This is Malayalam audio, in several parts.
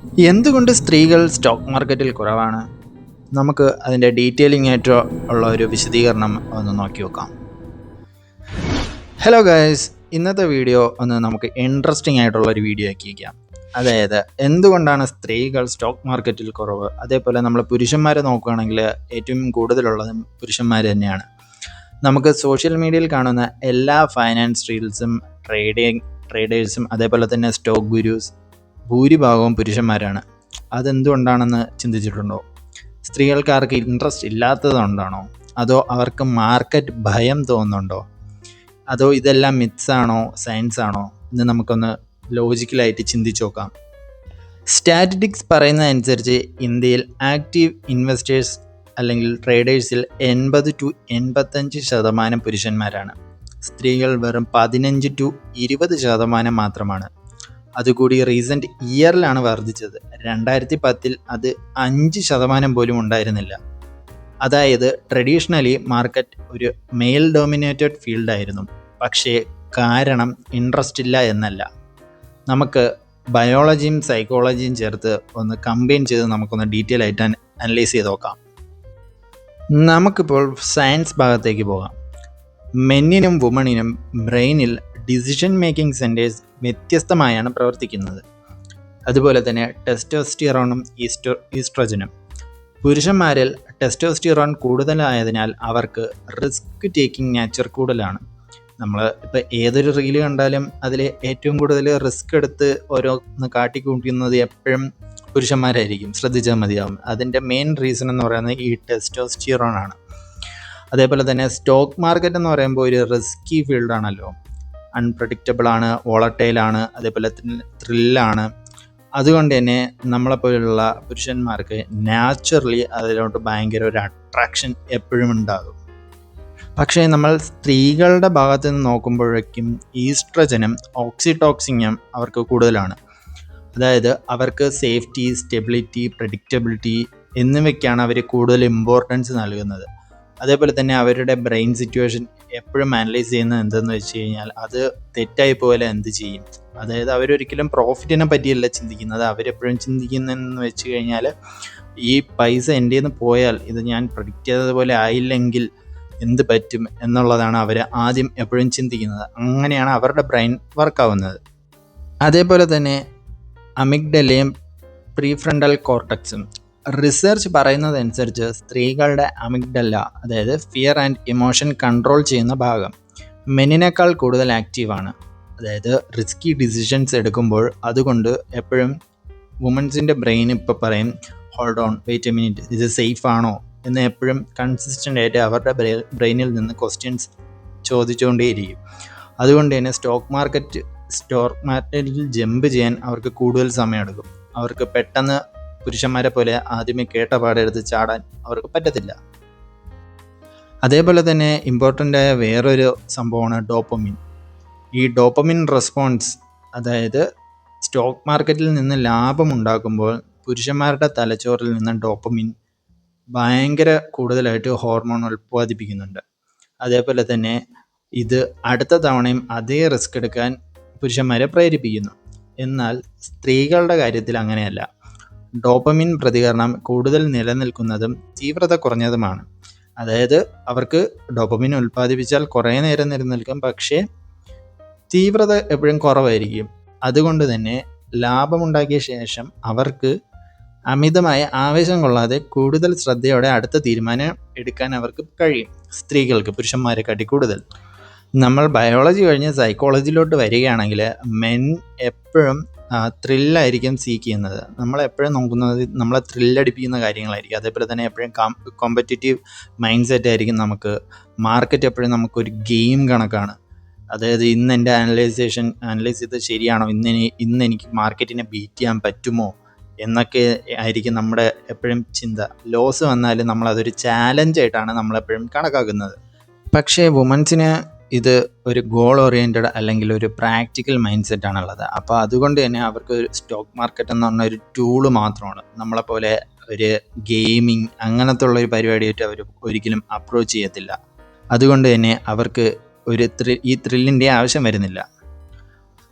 എന്തുകൊണ്ട് സ്ത്രീകൾ സ്റ്റോക്ക് മാർക്കറ്റിൽ കുറവാണ്? നമുക്ക് അതിൻ്റെ ഡീറ്റെയിലിംഗ് ആയിട്ട് ഉള്ള ഒരു വിശദീകരണം ഒന്ന് നോക്കി നോക്കാം. ഹലോ ഗൈസ്, ഇന്നത്തെ വീഡിയോ നമുക്ക് ഇൻട്രസ്റ്റിംഗ് ആയിട്ടുള്ള ഒരു വീഡിയോ ആക്കിയിരിക്കാം. അതായത് എന്തുകൊണ്ടാണ് സ്ത്രീകൾ സ്റ്റോക്ക് മാർക്കറ്റിൽ കുറവ്? അതേപോലെ നമ്മൾ പുരുഷന്മാരെ നോക്കുകയാണെങ്കിൽ ഏറ്റവും കൂടുതലുള്ളതും പുരുഷന്മാർ തന്നെയാണ്. നമുക്ക് സോഷ്യൽ മീഡിയയിൽ കാണുന്ന എല്ലാ ഫൈനാൻസ് റീൽസും ട്രേഡേഴ്സും അതേപോലെ തന്നെ സ്റ്റോക്ക് ഗുരുസ് ഭൂരിഭാഗവും പുരുഷന്മാരാണ്. അതെന്തുകൊണ്ടാണെന്ന് ചിന്തിച്ചിട്ടുണ്ടോ? സ്ത്രീകൾക്കാർക്ക് ഇൻട്രസ്റ്റ് ഇല്ലാത്തതുകൊണ്ടാണോ? അതോ അവർക്ക് മാർക്കറ്റ് ഭയം തോന്നുന്നുണ്ടോ? അതോ ഇതെല്ലാം മിത്സാണോ സയൻസ് ആണോ എന്ന് നമുക്കൊന്ന് ലോജിക്കലായിട്ട് ചിന്തിച്ച് നോക്കാം. സ്റ്റാറ്റിസ്റ്റിക്സ് പറയുന്നതനുസരിച്ച് ഇന്ത്യയിൽ ആക്റ്റീവ് ഇൻവെസ്റ്റേഴ്സ് അല്ലെങ്കിൽ ട്രേഡേഴ്സിൽ 80-85% പുരുഷന്മാരാണ്. സ്ത്രീകൾ വെറും 15-20% മാത്രമാണ്. അതുകൂടി റീസെൻറ്റ് ഇയറിലാണ് വർദ്ധിച്ചത്. 2010 അത് 5% പോലും ഉണ്ടായിരുന്നില്ല. അതായത് ട്രഡീഷണലി മാർക്കറ്റ് ഒരു മെയിൽ ഡോമിനേറ്റഡ് ഫീൽഡായിരുന്നു. പക്ഷേ കാരണം ഇൻട്രസ്റ്റ് ഇല്ല എന്നല്ല. നമുക്ക് ബയോളജിയും സൈക്കോളജിയും ചേർത്ത് ഒന്ന് കമ്പൈൻ ചെയ്ത് നമുക്കൊന്ന് ഡീറ്റെയിൽ ആയിട്ട് അനലൈസ് ചെയ്ത് നോക്കാം. നമുക്കിപ്പോൾ സയൻസ് ഭാഗത്തേക്ക് പോകാം. മെന്നിനും വുമണിനും ബ്രെയിനിൽ ഡിസിഷൻ മേക്കിംഗ് സെൻറ്റേഴ്സ് വ്യത്യസ്തമായാണ് പ്രവർത്തിക്കുന്നത്. അതുപോലെ തന്നെ ടെസ്റ്റോസ്റ്റിറോണും ഈസ്ട്രജനും. പുരുഷന്മാരിൽ ടെസ്റ്റോസ്റ്റിറോൺ കൂടുതലായതിനാൽ അവർക്ക് റിസ്ക് ടേക്കിംഗ് നേച്ചർ കൂടുതലാണ്. നമ്മൾ ഇപ്പോൾ ഏതൊരു റീല് കണ്ടാലും അതിൽ ഏറ്റവും കൂടുതൽ റിസ്ക് എടുത്ത് ഓരോന്ന് കാട്ടിക്കൂട്ടുന്നത് എപ്പോഴും പുരുഷന്മാരായിരിക്കും. ശ്രദ്ധിച്ചാൽ മതിയാവും. അതിൻ്റെ മെയിൻ റീസൺ എന്ന് പറയുന്നത് ഈ ടെസ്റ്റോസ്റ്റിറോൺ ആണ്. അതേപോലെ തന്നെ സ്റ്റോക്ക് മാർക്കറ്റ് എന്ന് പറയുമ്പോൾ ഒരു റിസ്കി ഫീൽഡാണല്ലോ. അൺപ്രഡിക്റ്റബിളാണ്, വോളട്ടൈലാണ്, അതേപോലെ ത്രില്ലാണ്. അതുകൊണ്ട് തന്നെ നമ്മളെപ്പോലുള്ള പുരുഷന്മാർക്ക് നാച്ചുറലി അതിലോട്ട് ഭയങ്കര ഒരു അട്രാക്ഷൻ എപ്പോഴും ഉണ്ടാകും. പക്ഷേ നമ്മൾ സ്ത്രീകളുടെ ഭാഗത്ത് നിന്ന് നോക്കുമ്പോഴേക്കും ഈസ്ട്രജനും ഓക്സിറ്റോക്സിനും അവർക്ക് കൂടുതലാണ്. അതായത് അവർക്ക് സേഫ്റ്റി, സ്റ്റെബിലിറ്റി, പ്രഡിക്റ്റബിലിറ്റി എന്നിവയ്ക്കാണ് അവർ കൂടുതൽ ഇമ്പോർട്ടൻസ് നൽകുന്നത്. അതേപോലെ തന്നെ അവരുടെ ബ്രെയിൻ സിറ്റുവേഷൻ എപ്പോഴും അനലൈസ് ചെയ്യുന്നത് എന്തെന്ന് വെച്ച് കഴിഞ്ഞാൽ അത് തെറ്റായി പോലെ എന്ത് ചെയ്യും. അതായത് അവരൊരിക്കലും പ്രോഫിറ്റിനെ പറ്റിയല്ല ചിന്തിക്കുന്നത്. അവരെപ്പോഴും ചിന്തിക്കുന്നതെന്ന് വെച്ച് കഴിഞ്ഞാൽ ഈ പൈസ എൻ്റെ നിന്ന് പോയാൽ ഇത് ഞാൻ പ്രഡിക്റ്റ് ചെയ്തതുപോലെ ആയില്ലെങ്കിൽ എന്ത് പറ്റും എന്നുള്ളതാണ് അവർ ആദ്യം എപ്പോഴും ചിന്തിക്കുന്നത്. അങ്ങനെയാണ് അവരുടെ ബ്രെയിൻ വർക്കാവുന്നത്. അതേപോലെ തന്നെ അമിഗ്ഡലയും പ്രീഫ്രണ്ടൽ കോർട്ടക്സും. റിസർച്ച് പറയുന്നതനുസരിച്ച് സ്ത്രീകളുടെ അമിഗ്ഡല, അതായത് ഫിയർ ആൻഡ് ഇമോഷൻ കൺട്രോൾ ചെയ്യുന്ന ഭാഗം, മെന്നിനേക്കാൾ കൂടുതൽ ആക്റ്റീവാണ്. അതായത് റിസ്കി ഡിസിഷൻസ് എടുക്കുമ്പോൾ. അതുകൊണ്ട് എപ്പോഴും വുമൻസിൻ്റെ ബ്രെയിൻ ഇപ്പോൾ പറയും, hold on, wait a minute, ഇത് സേഫ് ആണോ എന്ന് എപ്പോഴും കൺസിസ്റ്റൻ്റ് ആയിട്ട് അവരുടെ ബ്രെയിനിൽ നിന്ന് ക്വസ്റ്റ്യൻസ് ചോദിച്ചുകൊണ്ടേയിരിക്കും. അതുകൊണ്ട് തന്നെ സ്റ്റോക്ക് മാർക്കറ്റിൽ ജമ്പ് ചെയ്യാൻ അവർക്ക് കൂടുതൽ സമയമെടുക്കും. അവർക്ക് പെട്ടെന്ന് പുരുഷന്മാരെ പോലെ ആദ്യമേ കേട്ട പാടെടുത്ത് ചാടാൻ അവർക്ക് പറ്റത്തില്ല. അതേപോലെ തന്നെ ഇമ്പോർട്ടൻ്റ് ആയ വേറൊരു സംഭവമാണ് ഡോപ്പമിൻ. ഈ ഡോപ്പമിൻ റെസ്പോൺസ്, അതായത് സ്റ്റോക്ക് മാർക്കറ്റിൽ നിന്ന് ലാഭമുണ്ടാക്കുമ്പോൾ പുരുഷന്മാരുടെ തലച്ചോറിൽ നിന്ന് ഡോപ്പമിൻ ഭയങ്കര കൂടുതലായിട്ട് ഹോർമോൺ ഉൽപ്പാദിപ്പിക്കുന്നുണ്ട്. അതേപോലെ തന്നെ ഇത് അടുത്ത തവണയും അതേ റിസ്ക് എടുക്കാൻ പുരുഷന്മാരെ പ്രേരിപ്പിക്കുന്നു. എന്നാൽ സ്ത്രീകളുടെ കാര്യത്തിൽ അങ്ങനെയല്ല. ഡോപ്പമിൻ പ്രതികരണം കൂടുതൽ നിലനിൽക്കുന്നതും തീവ്രത കുറഞ്ഞതുമാണ്. അതായത് അവർക്ക് ഡോപ്പമിൻ ഉൽപ്പാദിപ്പിച്ചാൽ കുറേ നേരം നിലനിൽക്കും, പക്ഷേ തീവ്രത എപ്പോഴും കുറവായിരിക്കും. അതുകൊണ്ട് തന്നെ ലാഭമുണ്ടാക്കിയ ശേഷം അവർക്ക് അമിതമായ ആവേശം കൊള്ളാതെ കൂടുതൽ ശ്രദ്ധയോടെ അടുത്ത തീരുമാനം എടുക്കാൻ അവർക്ക് കഴിയും. സ്ത്രീകൾക്ക് പുരുഷന്മാരെക്കാട്ടി കൂടുതൽ. നമ്മൾ ബയോളജി കഴിഞ്ഞ് സൈക്കോളജിയിലോട്ട് വരികയാണെങ്കിൽ മെൻ എപ്പോഴും ത്രില്ലായിരിക്കും സീക്ക് ചെയ്യുന്നത്. നമ്മളെപ്പോഴും നോക്കുന്നത് നമ്മളെ ത്രില്ലടിപ്പിക്കുന്ന കാര്യങ്ങളായിരിക്കും. അതേപോലെ തന്നെ എപ്പോഴും കോമ്പറ്റീറ്റീവ് മൈൻഡ് സെറ്റ് ആയിരിക്കും. നമുക്ക് മാർക്കറ്റ് എപ്പോഴും നമുക്കൊരു ഗെയിം കണക്കാണ്. അതായത് ഇന്ന് എൻ്റെ അനലൈസ് ചെയ്ത് ശരിയാണോ, ഇന്ന് എനിക്ക് മാർക്കറ്റിനെ ബീറ്റ് ചെയ്യാൻ പറ്റുമോ എന്നൊക്കെ ആയിരിക്കും നമ്മുടെ എപ്പോഴും ചിന്ത. ലോസ് വന്നാലും നമ്മളതൊരു ചാലഞ്ചായിട്ടാണ് നമ്മളെപ്പോഴും കണക്കാക്കുന്നത്. പക്ഷേ വുമൻസിന് ഇത് ഒരു ഗോൾ ഓറിയൻറ്റഡ് അല്ലെങ്കിൽ ഒരു പ്രാക്ടിക്കൽ മൈൻഡ് സെറ്റാണുള്ളത്. അപ്പോൾ അതുകൊണ്ട് തന്നെ അവർക്ക് ഒരു സ്റ്റോക്ക് മാർക്കറ്റ് എന്ന് പറഞ്ഞ ഒരു ടൂള് മാത്രമാണ്. നമ്മളെപ്പോലെ ഒരു ഗെയിമിങ് അങ്ങനത്തെ ഉള്ളൊരു പരിപാടിയായിട്ട് അവർ ഒരിക്കലും അപ്രോച്ച് ചെയ്യത്തില്ല. അതുകൊണ്ട് തന്നെ അവർക്ക് ഈ ത്രില്ലിൻ്റെ ആവശ്യം വരുന്നില്ല.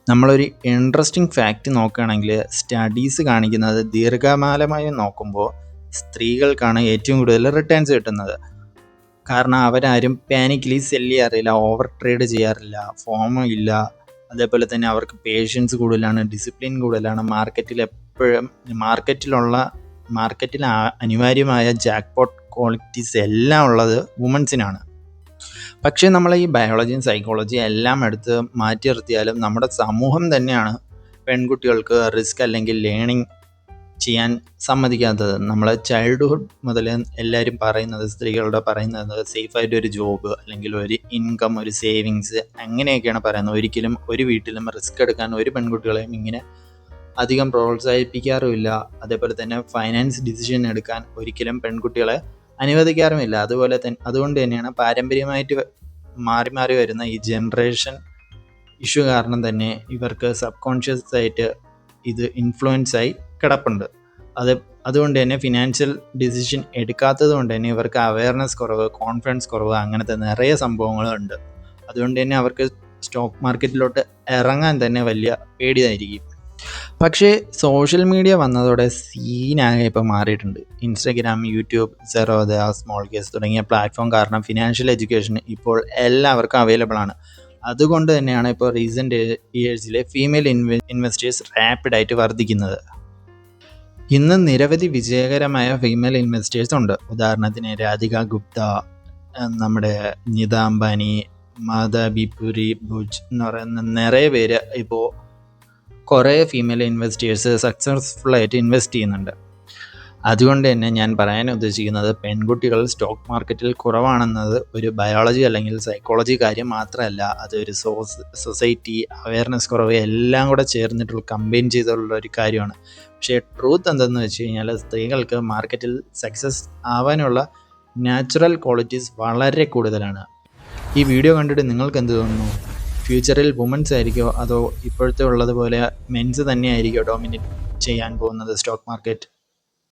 നമ്മളൊരു ഇൻട്രസ്റ്റിംഗ് ഫാക്റ്റ് നോക്കുകയാണെങ്കിൽ സ്റ്റഡീസ് കാണിക്കുന്നത് ദീർഘകാലമായി നോക്കുമ്പോൾ സ്ത്രീകൾക്കാണ് ഏറ്റവും കൂടുതൽ റിട്ടേൺസ് കിട്ടുന്നത്. കാരണം അവരാരും പാനിക്കലി സെല്ല് ചെയ്യാറില്ല, ഓവർ ട്രേഡ് ചെയ്യാറില്ല, ഫോമോ ഇല്ല. അതേപോലെ തന്നെ അവർക്ക് പേഷ്യൻസ് കൂടുതലാണ്, ഡിസിപ്ലിൻ കൂടുതലാണ്. മാർക്കറ്റിൽ അനിവാര്യമായ ജാക്ക്പോട്ട് ക്വാളിറ്റീസ് എല്ലാം ഉള്ളത് വുമൻസിനാണ്. പക്ഷേ നമ്മൾ ഈ ബയോളജിയും സൈക്കോളജിയും എല്ലാം എടുത്ത് മാറ്റി നിർത്തിയാലും നമ്മുടെ സമൂഹം തന്നെയാണ് പെൺകുട്ടികൾക്ക് റിസ്ക് അല്ലെങ്കിൽ ലേണിംഗ് ചെയ്യാൻ സമ്മതിക്കാത്തത്. നമ്മൾ ചൈൽഡ്ഹുഡ് മുതൽ എല്ലാവരും പറയുന്നത്, സ്ത്രീകളുടെ പറയുന്നത് സേഫായിട്ടൊരു ജോബ് അല്ലെങ്കിൽ ഒരു ഇൻകം, ഒരു സേവിങ്സ് അങ്ങനെയൊക്കെയാണ് പറയുന്നത്. ഒരിക്കലും ഒരു വീട്ടിലും റിസ്ക് എടുക്കാൻ ഒരു പെൺകുട്ടികളെയും ഇങ്ങനെ അധികം പ്രോത്സാഹിപ്പിക്കാറുമില്ല. അതേപോലെ തന്നെ ഫൈനാൻസ് ഡിസിഷൻ എടുക്കാൻ ഒരിക്കലും പെൺകുട്ടികളെ അനുവദിക്കാറുമില്ല. അതുകൊണ്ട് തന്നെയാണ് പാരമ്പര്യമായിട്ട് മാറി മാറി വരുന്ന ഈ ജനറേഷൻ ഇഷ്യൂ കാരണം തന്നെ ഇവർക്ക് സബ് കോൺഷ്യസ് ആയിട്ട് ഇത് ഇൻഫ്ലുവൻസ് ആയി കിടപ്പുണ്ട്. അതുകൊണ്ട് തന്നെ ഫിനാൻഷ്യൽ ഡിസിഷൻ എടുക്കാത്തത് കൊണ്ട് തന്നെ ഇവർക്ക് അവയർനെസ് കുറവ്, കോൺഫിഡൻസ് കുറവ്, അങ്ങനത്തെ നിറയെ സംഭവങ്ങളുണ്ട്. അതുകൊണ്ട് തന്നെ അവർക്ക് സ്റ്റോക്ക് മാർക്കറ്റിലോട്ട് ഇറങ്ങാൻ തന്നെ വലിയ പേടിയായിരിക്കും. പക്ഷേ സോഷ്യൽ മീഡിയ വന്നതോടെ സീനാകെ ഇപ്പോൾ മാറിയിട്ടുണ്ട്. Instagram, YouTube, Zerodha, small case തുടങ്ങിയ പ്ലാറ്റ്ഫോം കാരണം ഫിനാൻഷ്യൽ എഡ്യൂക്കേഷൻ ഇപ്പോൾ എല്ലാവർക്കും അവൈലബിൾ ആണ്. അതുകൊണ്ട് തന്നെയാണ് ഇപ്പോൾ റീസെൻ്റ് ഇയേഴ്സിലെ ഫീമെയിൽ ഇൻവെസ്റ്റേഴ്സ് റാപ്പിഡായിട്ട് വർദ്ധിക്കുന്നത്. ഇന്ന് നിരവധി വിജയകരമായ ഫീമെയിൽ ഇൻവെസ്റ്റേഴ്സ് ഉണ്ട്. ഉദാഹരണത്തിന് രാധിക ഗുപ്ത, നമ്മുടെ നിത അംബാനി, മാധവി പുരി ഭുജ് എന്ന് പറയുന്ന നിറയെ പേര് ഇപ്പോൾ കുറേ ഫീമെയിൽ ഇൻവെസ്റ്റേഴ്സ് സക്സസ്ഫുള്ളായിട്ട് ഇൻവെസ്റ്റ് ചെയ്യുന്നുണ്ട്. അതുകൊണ്ട് തന്നെ ഞാൻ പറയാൻ ഉദ്ദേശിക്കുന്നത് പെൺകുട്ടികൾ സ്റ്റോക്ക് മാർക്കറ്റിൽ കുറവാണെന്നത് ഒരു ബയോളജി അല്ലെങ്കിൽ സൈക്കോളജി കാര്യം മാത്രമല്ല, അതൊരു സൊസൈറ്റി അവയർനെസ് കുറവ് എല്ലാം കൂടെ ചേർന്നിട്ടുള്ള കമ്പൈൻ ചെയ്തുള്ള ഒരു കാര്യമാണ്. പക്ഷേ ട്രൂത്ത് എന്തെന്ന് വെച്ച് കഴിഞ്ഞാൽ സ്ത്രീകൾക്ക് മാർക്കറ്റിൽ സക്സസ് ആവാനുള്ള നാച്ചുറൽ ക്വാളിറ്റീസ് വളരെ കൂടുതലാണ്. ഈ വീഡിയോ കണ്ടിട്ട് നിങ്ങൾക്ക് എന്ത് തോന്നുന്നു? ഫ്യൂച്ചറിൽ വുമൻസ് ആയിരിക്കുമോ അതോ ഇപ്പോഴത്തെ ഉള്ളതുപോലെ മെൻസ് തന്നെയായിരിക്കുമോ ഡോമിനേറ്റ് ചെയ്യാൻ പോകുന്നത് സ്റ്റോക്ക് മാർക്കറ്റ്?